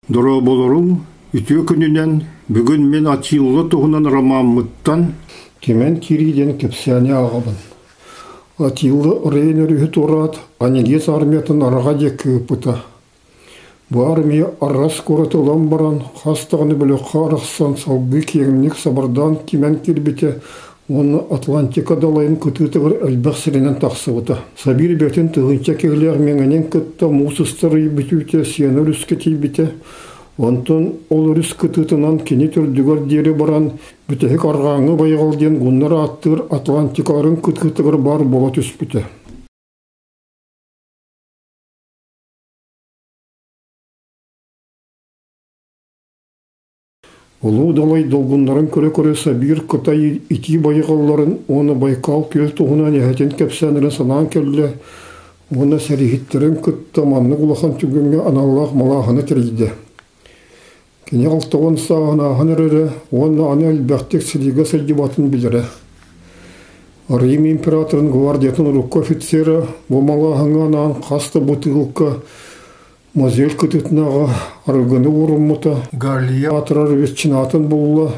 Дора болорун үтө күнүнен бүгүн мен Атилла туһунан романмыттан Кемен кириден кепсәне агабын. Атилла рейнер турат анигес армиятын арага жекке пыта. Бу армия аррас коротулан баран хастыгыны биле караксан салгы кеңник сабардан Кемен кирбите оны Атлантика далайын күтүтүгөр элбәксеринен таксыбыта. Сабир бетин тыгынча кеглер меңенен кытта мусыстыры бүтүтө сияныр үскө тийбите. Онтон ол үріс күтітінан кені түрдігір дері баран бүтәхік арғаңы байғалден ғыннар аттыр Атлантикаларын күткітігір бар бола түспіті. Олу далай долғынларын көре-көре Сабир Қытай ити байғалларын оны Байкал көл тұғынан әхетен кәпсәнірін санан келді. Оны сәрихеттерін күтті манны құлақан түгінге аналлақ малағыны тірейді. Кені алтығын сағына ғанырыры, оны аны әлбәқтік сілігі сәлдебатын білірі. Рим императорын гвардиятын рукка офицері бомалағыңанан қасты бұтығылқа мазел күтітінаға арғыны ұрымыта Галия атырар весчинатын болула.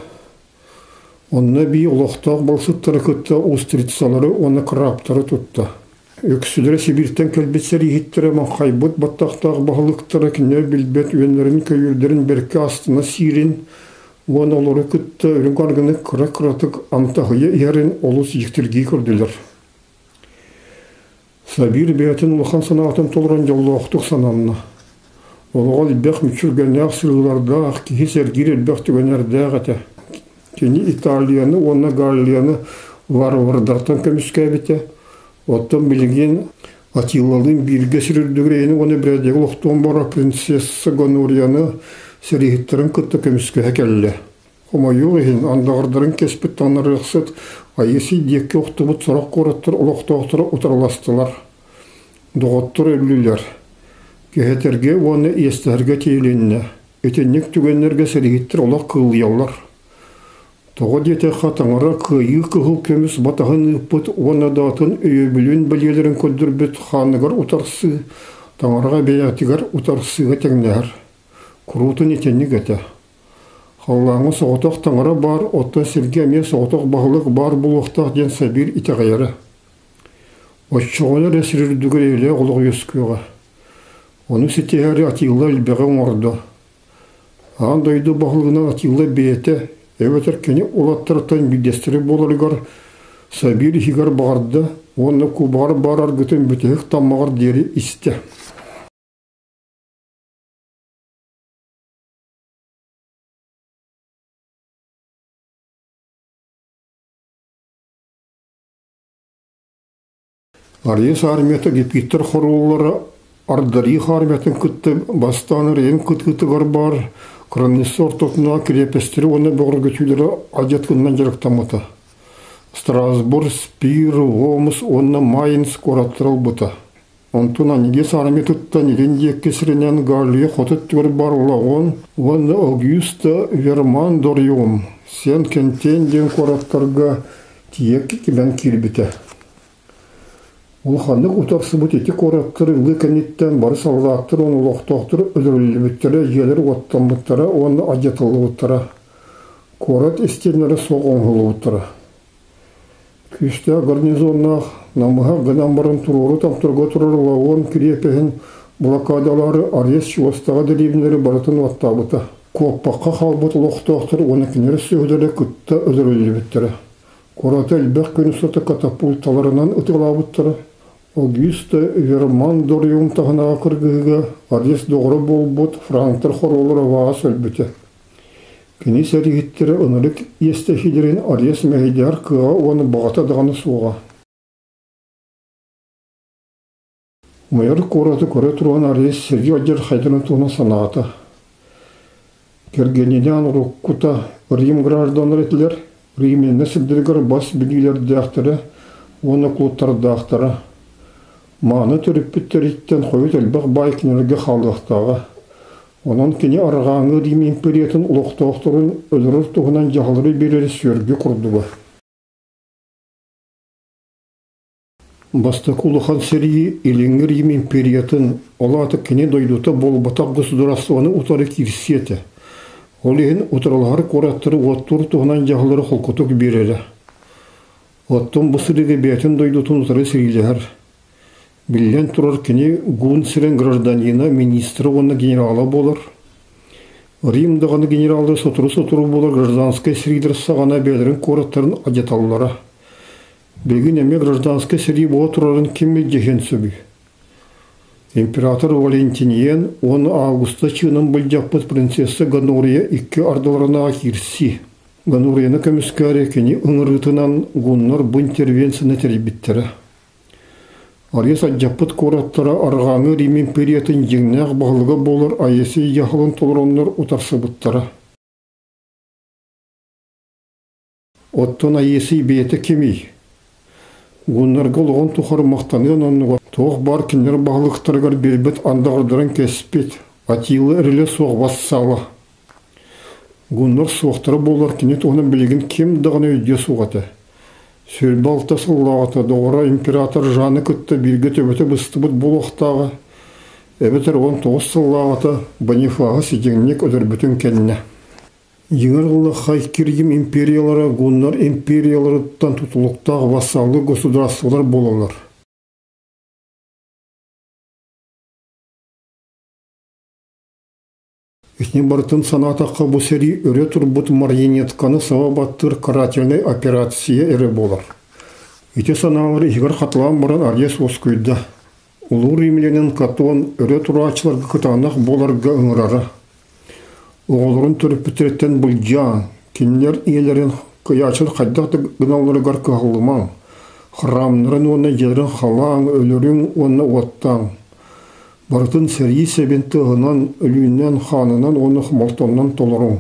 Онына бей ұлықтақ балсыттары күтті устрицалары оны қыраптары тұтты. Өксілері Сибиртен кәлбетсер егеттері ман қайбыт баттақтағы бағылықтары кінер білбет өңерін көйірдерін берке астына сирен, он олары күтті өрін қарғыны қыра-қыратық антағыя ерін олыс ектіргей көрділер. Сабир бәйтін ұлған санағатын толыран жолы оқтық сананына. Олығал бәқ мүчіргені ақсылыларда ақкихи сәргер әлбәқ түгенерді әғәті. Кені Италияны, оны Галлияны вар-вардартан көміскә беті. Оттан білген Атиллалың бірге сүрірдігірейіні оны бірәдегі ұқтуын бара принцесса Гонорияны сәрихеттерін күтті көміске әкелі. Хомайуғ ең андағырдарын кеспет таныр ұқсыт айысы декке ұқтыбыт сұрақ қораттыр ұлықтақтыры ұтыраластылар. Доғаттыр өлілер. Кехетерге оны естәрге кейленіне. Өтеннек түгенлерге сәрихеттер олақ қылыялар. Тоғы дете қатаңыра күйі күғыл көміс батағын ұппыт оны датын өйебілін білелерін көдірбіт қанығыр ұтарсы, таңырға бәйәтігер ұтарсыға тәңнәр. Құрутын етеннік әті. Қаллаңы соғытақ таңыра бар, оттан сілге әме соғытақ бағылық бар бұл оқтақ ден Сабир итағайары. Отчоғаны рәсірірдігір елі ғылық өскіға. Оны сетеғәрі Атилла әлбәғі оңырды. Андайды бағылығынан Атилла бейеті Эветер кені олаттыртан бидестері боларығар Сабир хигар бағарды, оны кубар барар күтін бүтек таммағар дері істе. Арьес армияты гепиттер хорулары Ардарих армиятын күтті бастаны рейін күт-күтігар бар. Краннессор тотына крепестері оны бұғыр көтілері ажеткіннен жарықтамыты. Страсбург, Спир, Омыс, оны Майнс қораттырыл бұты. Онтын анигес армия тұттан елінде кесірінен Галия қотыт түгір бар олағын, оны Аугюста Верман Дориум. Сен кентен ден қораттарға тиек кемен келбіті. Ол ханық ұтақсы бұт еті қораттыры ұлы кәнеттен бары салғақтыр, оны ұлықтақтыр, үлірілі бүттірі, желер оттан бұттыра, оны ажетылы бұттыра. Қорат істенері соғын ғылы бұттыра. Күшті гарнизоннақ намыға ғынан барын тұруры тамтырға тұрыр лауын крепігін блокадалары арес шуастаға дәребінері барытын отта бұта. Көппаққа қалбыт ұлықтақтыр, оны кенері сөйдері күтті үлірілі бүттірі. Қораты әлбәқ көністі катапулталарынан ұтыла бұттыра. Аугюста Верман Дориум тағынаға кіргігі арес доғыры бол бұт франктар хоролары ваға сөлбіті. Кені сәрігеттері ұнырық естәхидерін арес мәйдер кыға оны бағата дағаны суға. Майыр қораты көрі тұрған арес сәрге аджар қайдырын туына санағата. Кергенеден рұққыта Рим гражданыр етілер, Римені сілдіргір бас білгілер дәқтірі, оны құлыттар дәқтірі. Маны түріп біттіріттен қойыт әлбәқ бай кенелігі қалдықтағы. Онан кені арғаңы Рим империятын ұлықтақтырын өлірір тұғынан жағылыры берері сөрге құрдығы. Бастакулахан серии Илингер Рим империятын олаты кене дойдута болбатак государствоны утары кирсиеті. Олеген утаралары кораттыры оттур туғынан жағылары холкоток берелі. Оттон бұсырығы бәтін дойдутын утары серилер. Билен турар кене гун сирен гражданина министрі оны генералы болар. Римдағаны генералды сотыру болар гражданскай серидір сағана бәлерін кораттарын ажаталылары. Бегін әме гражданскай сери бола тұрарын кемел жеген сөбі. Император Валентиниен оны августа чынын бұлжақпыт принцесса Ганурия икки ардыларына кирси. Ганурияны көміскәрі кені ұңырытынан гуннар бұн интервенцияны теребіттері. Арес аджапыт кораттара арғаңы Рим империятын жеңнәқ бағылығы болар айесі яғылын толыронлар ұтарсы бұттара. Оттон айесі бейті кемей. Гуннарға лоғын тұқыр мақтанын оныға тоқ бар кендер бағылықтарғар бербет андағырдырын кәсіпет, атилы әрілі соғбас салы. Гуннар соқтары болар кенет оның білеген кем дағыны өйде соғаты. Сөлбалта сыллағаты доғыра император жаны күтті бірге төбеті бұстыбыт болуқтағы. Әбетер он тоғыз сыллағаты Бонифаға сетеңнек өдір бүтін кәніне. Еңірғылы хайкиргім империялары гуннар империяларыттан тұтылықтағы вассалы государстволар болалар. Итне бартын санатаққа бұл сәрі өрі тұрбұт марионетканы савабаттыр карательный операция әрі болар. Ите саналары егер қатылан баран арес оскүйді. Улу римленен катуан өрі тұрачыларға күтанақ боларға ұңырары. Оғылырын түріп бітереттен бұлжан, кенлер иелерін қиячыл қайдақты гынаулары ғарқы ғылыман, храмнарын оны жерін халаң, өлірін оны оттан. Бартын сәрі себенті ғынан, өлінен ханынан оны хмалтоннан толырын.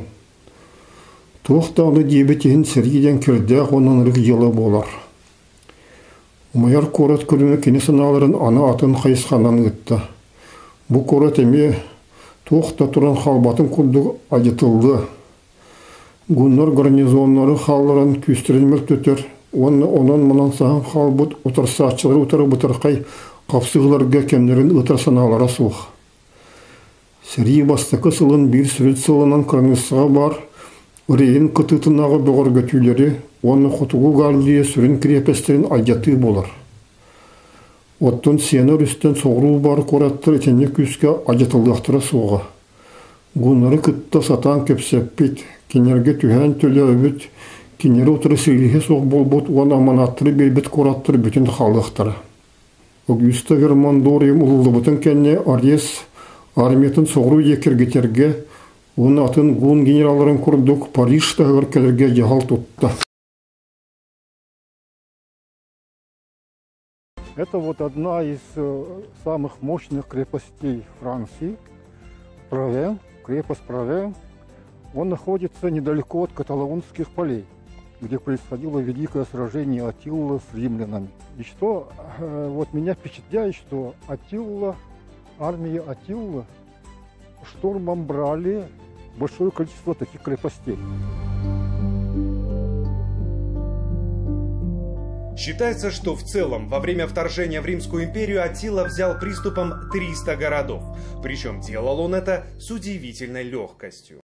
Туықтағыны дебетеген сәргеден кірдәқ оның рық жылы болар. Умайар корат көріні кені сыналарын ана атын қайысқанан ғытты. Бұ корат әме Тоқта тұран халбатын күрдіг ажытылды. Гуннар гарнизонлары халларын күстерін мүрттетер. Онан мұнан саған халбыт ұтарсатчылары ұтары бұтырқай қапсығыларға кемдерін ұтарсаналара суық. Сәрі бастықы сылын бір сүрет сылынан қырнысыға бар. Үрейін күтітінағы бұғыр көтілері, оны құтығу ғалдия сүрін крепестерін ажаты болар. Оттон сенер үстен соғыру бар кораттыр етенне күске ажатылдақтыра соға. Гуннары күтті сатан кепсеппет, кенерге түхән төлі өбіт, кенері отыры сейліге соқ болбот, оны аманаттыры бейбет кораттыр бүтін қалдықтыра. Огюста Вермандориум ұлылы бұтын кәнне арес арметін соғыру екергетерге, оны атын гун генераларын күрдік Парижтағыр кәлерге жағал тұтты. Это вот одна из самых мощных крепостей Франции. Провен, крепость Провен. Он находится недалеко от Каталонских полей, где происходило великое сражение Аттилы с римлянами. И что вот меня впечатляет, что армия Аттилы штурмом брали большое количество таких крепостей. Считается, что в целом во время вторжения в Римскую империю Аттила взял приступом 300 городов. Причем делал он это с удивительной легкостью.